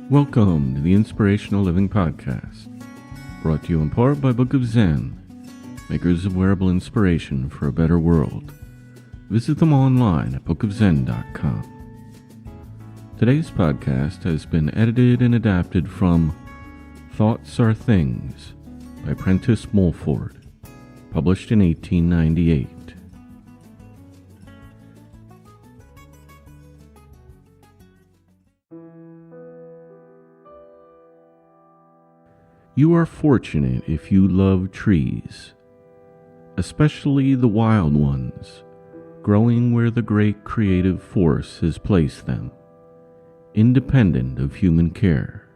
Welcome to the Inspirational Living podcast, brought to you in part by Book of Zen, makers of wearable inspiration for a better world. Visit them online at bookofzen.com. Today's podcast has been edited and adapted from Thoughts Are Things by Prentice Mulford, published in 1898. You are fortunate if you love trees, especially the wild ones, growing where the great creative force has placed them, independent of human care.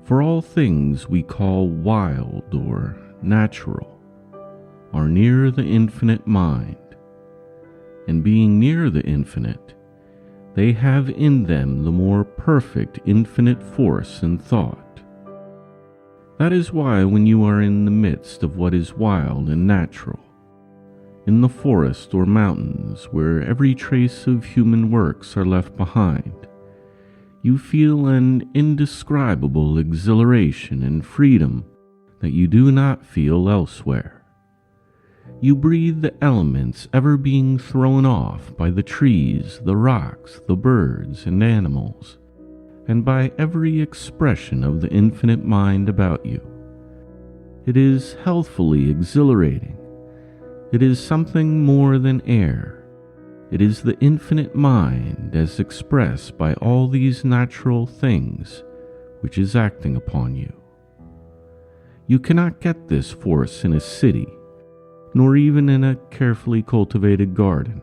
For all things we call wild or natural are near the infinite mind, and being near the infinite, they have in them the more perfect infinite force and thought. That is why when you are in the midst of what is wild and natural, in the forest or mountains where every trace of human works are left behind, you feel an indescribable exhilaration and freedom that you do not feel elsewhere. You breathe the elements ever being thrown off by the trees, the rocks, the birds, and animals, and by every expression of the infinite mind about you. It is healthfully exhilarating. It is something more than air. It is the infinite mind as expressed by all these natural things which is acting upon you. You cannot get this force in a city, nor even in a carefully cultivated garden.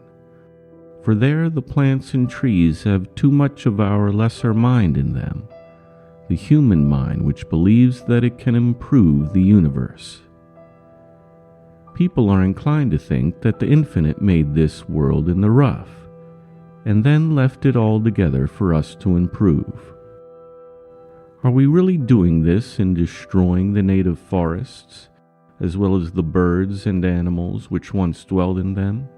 For there the plants and trees have too much of our lesser mind in them, the human mind which believes that it can improve the universe. People are inclined to think that the infinite made this world in the rough, and then left it all together for us to improve. Are we really doing this in destroying the native forests, as well as the birds and animals which once dwelled in them?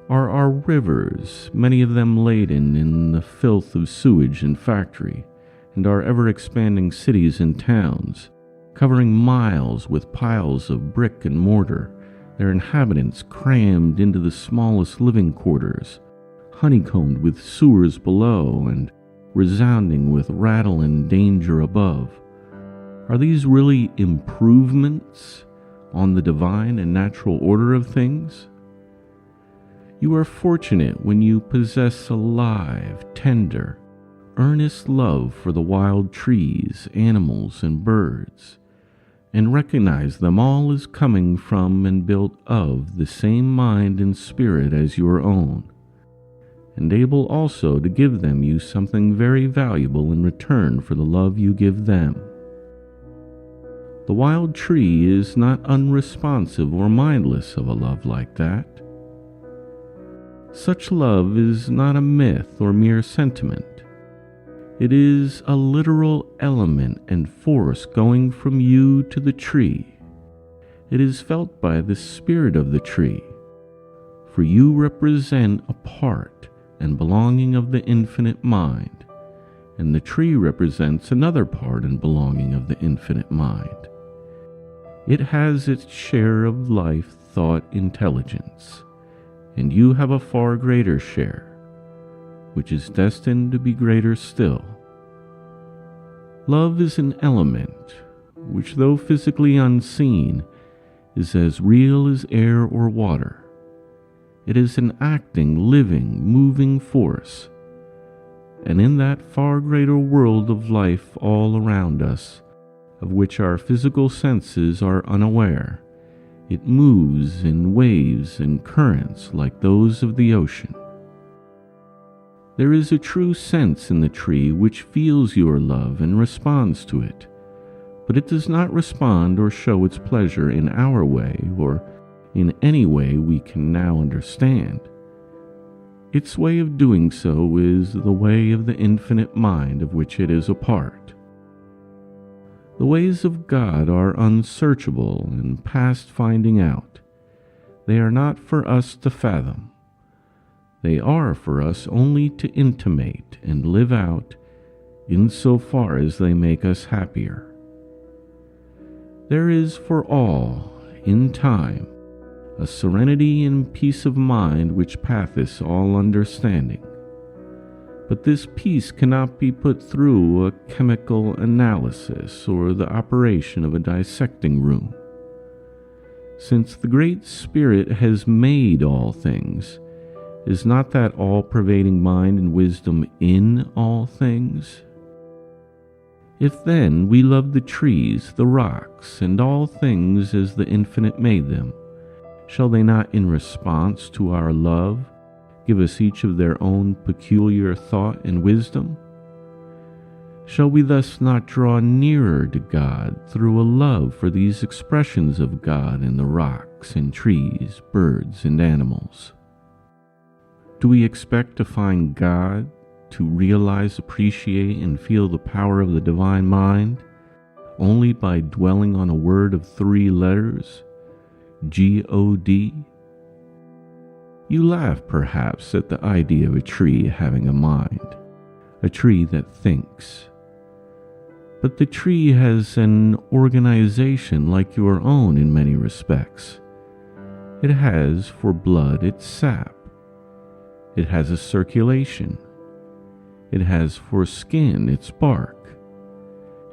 Are our rivers, many of them laden in the filth of sewage and factory, and our ever-expanding cities and towns, covering miles with piles of brick and mortar, their inhabitants crammed into the smallest living quarters, honeycombed with sewers below and resounding with rattle and danger above? Are these really improvements on the divine and natural order of things? You are fortunate when you possess a live, tender, earnest love for the wild trees, animals, and birds, and recognize them all as coming from and built of the same mind and spirit as your own, and able also to give them you something very valuable in return for the love you give them. The wild tree is not unresponsive or mindless of a love like that. Such love is not a myth or mere sentiment. It is a literal element and force going from you to the tree. It is felt by the spirit of the tree, for you represent a part and belonging of the infinite mind, and the tree represents another part and belonging of the infinite mind. It has its share of life, thought, intelligence, and you have a far greater share, which is destined to be greater still. Love is an element which, though physically unseen, is as real as air or water. It is an acting, living, moving force, and in that far greater world of life all around us, of which our physical senses are unaware, it moves in waves and currents like those of the ocean. There is a true sense in the tree which feels your love and responds to it, but it does not respond or show its pleasure in our way or in any way we can now understand. Its way of doing so is the way of the infinite mind of which it is a part. The ways of God are unsearchable and past finding out. They are not for us to fathom. They are for us only to intimate and live out insofar as they make us happier. There is for all, in time, a serenity and peace of mind which passeth all understanding. But this peace cannot be put through a chemical analysis or the operation of a dissecting room. Since the Great Spirit has made all things, is not that all-pervading mind and wisdom in all things? If then we love the trees, the rocks, and all things as the Infinite made them, shall they not, in response to our love, give us each of their own peculiar thought and wisdom? Shall we thus not draw nearer to God through a love for these expressions of God in the rocks and trees, birds and animals? Do we expect to find God, to realize, appreciate, and feel the power of the divine mind only by dwelling on a word of 3 letters, G-O-D? You laugh perhaps at the idea of a tree having a mind, a tree that thinks. But the tree has an organization like your own in many respects. It has for blood its sap. It has a circulation. It has for skin its bark.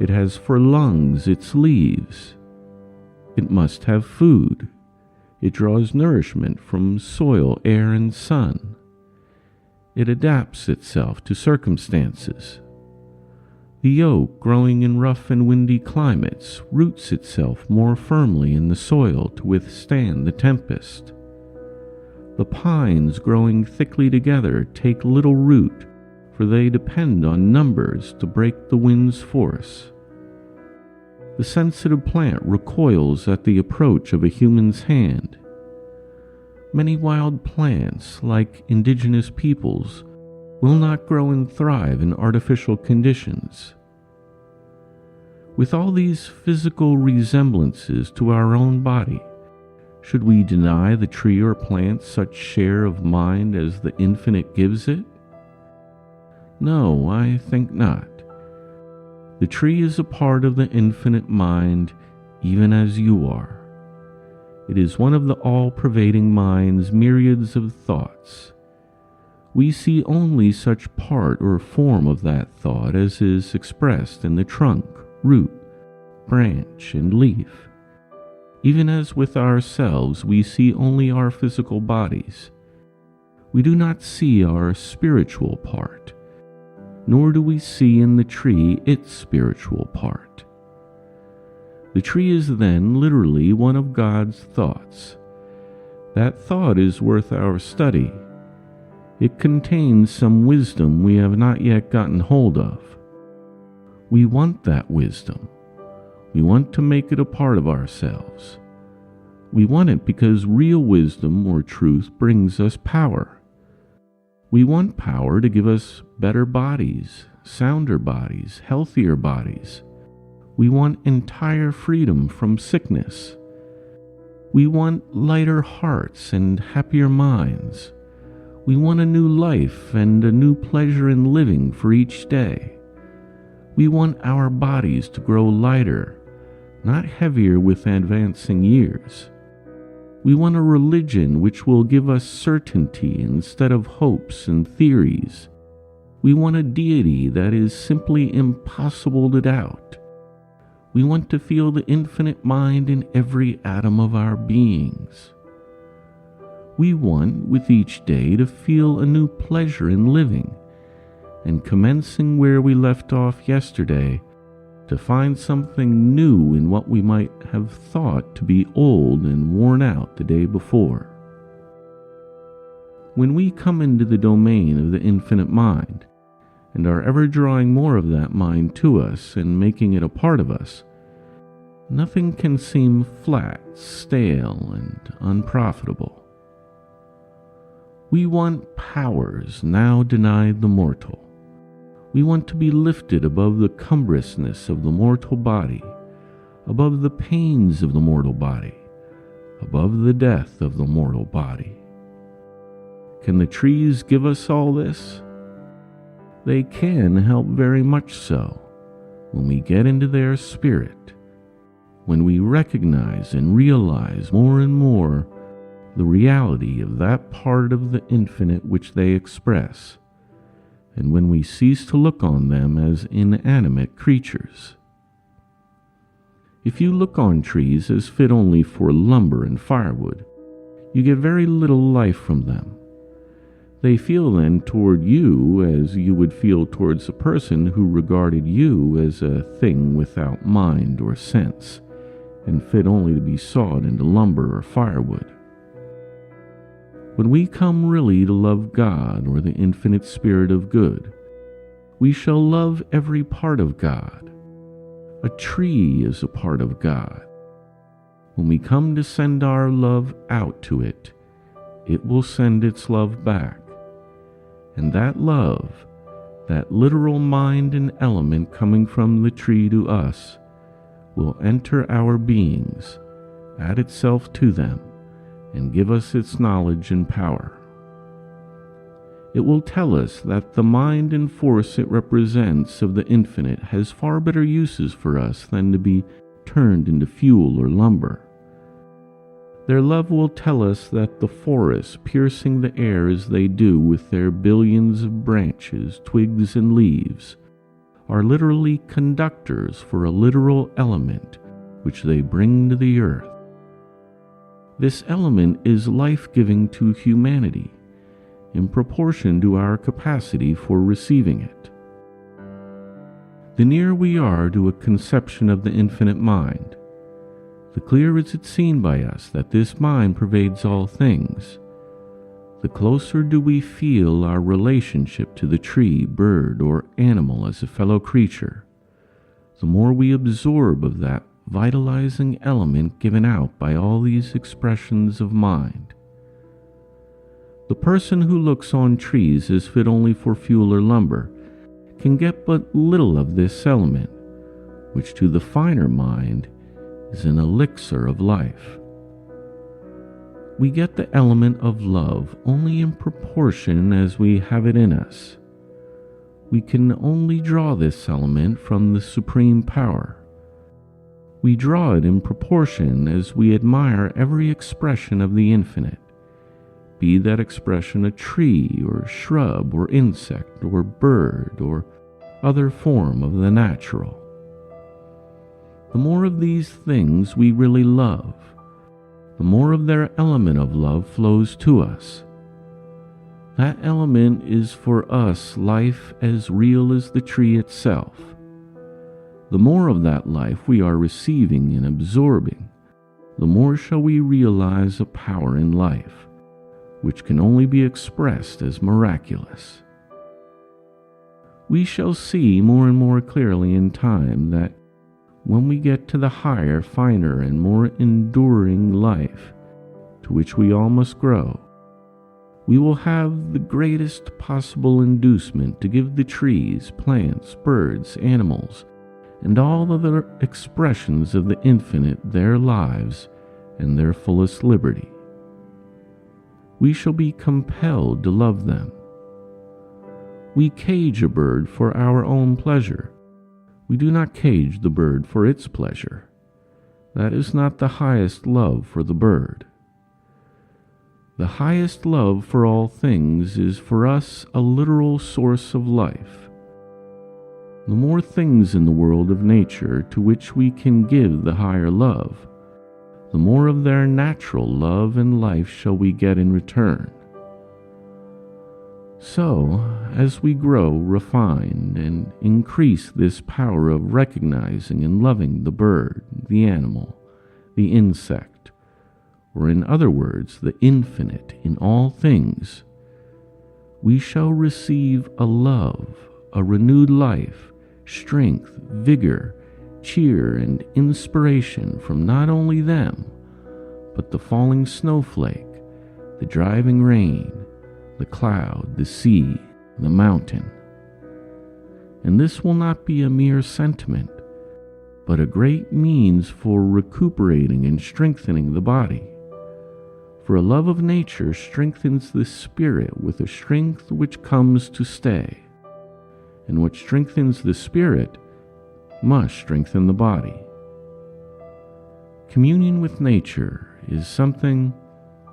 It has for lungs its leaves. It must have food. It draws nourishment from soil, air, and sun. It adapts itself to circumstances. The oak, growing in rough and windy climates, roots itself more firmly in the soil to withstand the tempest. The pines, growing thickly together, take little root, for they depend on numbers to break the wind's force. The sensitive plant recoils at the approach of a human's hand. Many wild plants, like indigenous peoples, will not grow and thrive in artificial conditions. With all these physical resemblances to our own body, should we deny the tree or plant such share of mind as the Infinite gives it? No, I think not. The tree is a part of the Infinite mind, even as you are. It is one of the all-pervading mind's myriads of thoughts. We see only such part or form of that thought as is expressed in the trunk, root, branch, and leaf. Even as with ourselves, we see only our physical bodies. We do not see our spiritual part, nor do we see in the tree its spiritual part. The tree is then literally one of God's thoughts. That thought is worth our study. It contains some wisdom we have not yet gotten hold of. We want that wisdom. We want to make it a part of ourselves. We want it because real wisdom or truth brings us power. We want power to give us better bodies, sounder bodies, healthier bodies. We want entire freedom from sickness. We want lighter hearts and happier minds. We want a new life and a new pleasure in living for each day. We want our bodies to grow lighter, not heavier with advancing years. We want a religion which will give us certainty instead of hopes and theories. We want a deity that is simply impossible to doubt. We want to feel the infinite mind in every atom of our beings. We want, with each day, to feel a new pleasure in living, and commencing where we left off yesterday, to find something new in what we might have thought to be old and worn out the day before. When we come into the domain of the infinite mind, and are ever drawing more of that mind to us and making it a part of us, nothing can seem flat, stale, and unprofitable. We want powers now denied the mortal. We want to be lifted above the cumbrousness of the mortal body, above the pains of the mortal body, above the death of the mortal body. Can the trees give us all this? They can help very much so when we get into their spirit, when we recognize and realize more and more the reality of that part of the infinite which they express, and when we cease to look on them as inanimate creatures. If you look on trees as fit only for lumber and firewood, you get very little life from them. They feel then toward you as you would feel towards a person who regarded you as a thing without mind or sense, and fit only to be sawed into lumber or firewood. When we come really to love God or the infinite spirit of good, we shall love every part of God. A tree is a part of God. When we come to send our love out to it, it will send its love back. And that love, that literal mind and element coming from the tree to us, will enter our beings, add itself to them, and give us its knowledge and power. It will tell us that the mind and force it represents of the infinite has far better uses for us than to be turned into fuel or lumber. Their love will tell us that the forests, piercing the air as they do with their billions of branches, twigs, and leaves, are literally conductors for a literal element which they bring to the earth. This element is life-giving to humanity in proportion to our capacity for receiving it. The nearer we are to a conception of the infinite mind, the clearer is it seen by us that this mind pervades all things, the closer do we feel our relationship to the tree, bird, or animal as a fellow creature, the more we absorb of that vitalizing element given out by all these expressions of mind. The person who looks on trees as fit only for fuel or lumber can get but little of this element, which to the finer mind is an elixir of life. We get the element of love only in proportion as we have it in us. We can only draw this element from the supreme power. We draw it in proportion as we admire every expression of the infinite, be that expression a tree or shrub or insect or bird or other form of the natural. The more of these things we really love, the more of their element of love flows to us. That element is for us life as real as the tree itself. The more of that life we are receiving and absorbing, the more shall we realize a power in life, which can only be expressed as miraculous. We shall see more and more clearly in time that when we get to the higher, finer, and more enduring life to which we all must grow, we will have the greatest possible inducement to give the trees, plants, birds, animals, and all other expressions of the infinite their lives and their fullest liberty. We shall be compelled to love them. We cage a bird for our own pleasure. We do not cage the bird for its pleasure. That is not the highest love for the bird. The highest love for all things is for us a literal source of life. The more things in the world of nature to which we can give the higher love, the more of their natural love and life shall we get in return. So, as we grow, refine, and increase this power of recognizing and loving the bird, the animal, the insect, or in other words, the infinite in all things, we shall receive a love, a renewed life, strength, vigor, cheer, and inspiration from not only them, but the falling snowflake, the driving rain, the cloud, the sea, the mountain. And this will not be a mere sentiment, but a great means for recuperating and strengthening the body. For a love of nature strengthens the spirit with a strength which comes to stay. and what strengthens the spirit must strengthen the body. Communion with nature is something,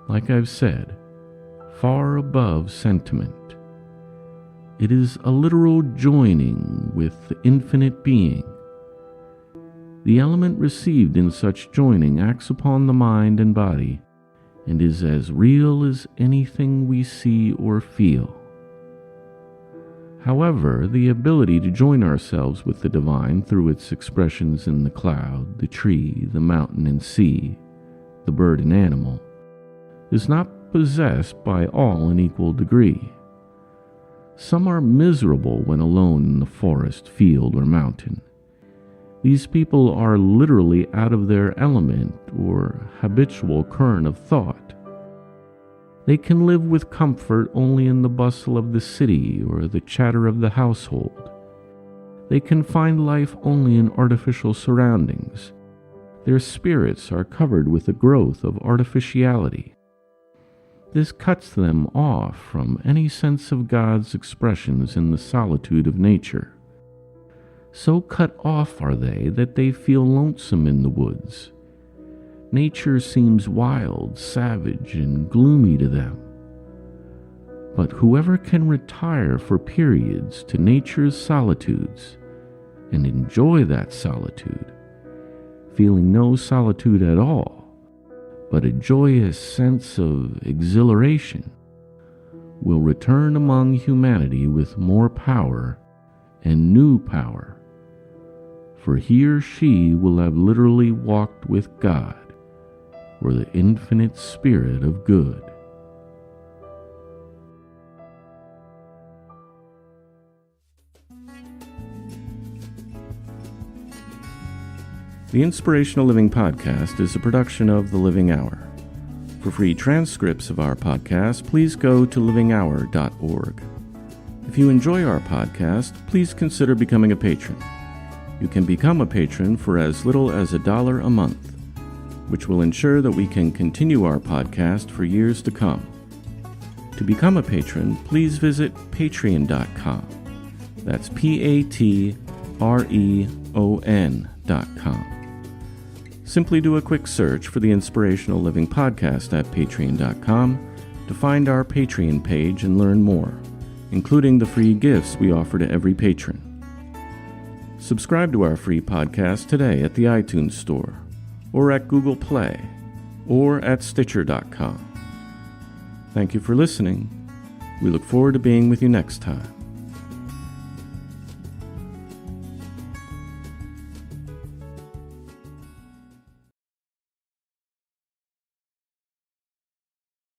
like I've said, far above sentiment. It is a literal joining with the infinite being. The element received in such joining acts upon the mind and body and is as real as anything we see or feel. However, the ability to join ourselves with the divine through its expressions in the cloud, the tree, the mountain and sea, the bird and animal, is not possessed by all in equal degree. Some are miserable when alone in the forest, field, or mountain. These people are literally out of their element or habitual current of thought. They can live with comfort only in the bustle of the city or the chatter of the household. They can find life only in artificial surroundings. Their spirits are covered with the growth of artificiality. This cuts them off from any sense of God's expressions in the solitude of nature. So cut off are they that they feel lonesome in the woods. Nature seems wild, savage, and gloomy to them. But whoever can retire for periods to nature's solitudes and enjoy that solitude, feeling no solitude at all, but a joyous sense of exhilaration, will return among humanity with more power and new power, for he or she will have literally walked with God, or the infinite spirit of good. The Inspirational Living podcast is a production of The Living Hour. For free transcripts of our podcast, please go to livinghour.org. If you enjoy our podcast, please consider becoming a patron. You can become a patron for as little as $1 a month, which will ensure that we can continue our podcast for years to come. To become a patron, please visit patreon.com. That's patreon.com. Simply do a quick search for the Inspirational Living Podcast at patreon.com to find our Patreon page and learn more, including the free gifts we offer to every patron. Subscribe to our free podcast today at the iTunes Store, or at Google Play, or at Stitcher.com. Thank you for listening. We look forward to being with you next time.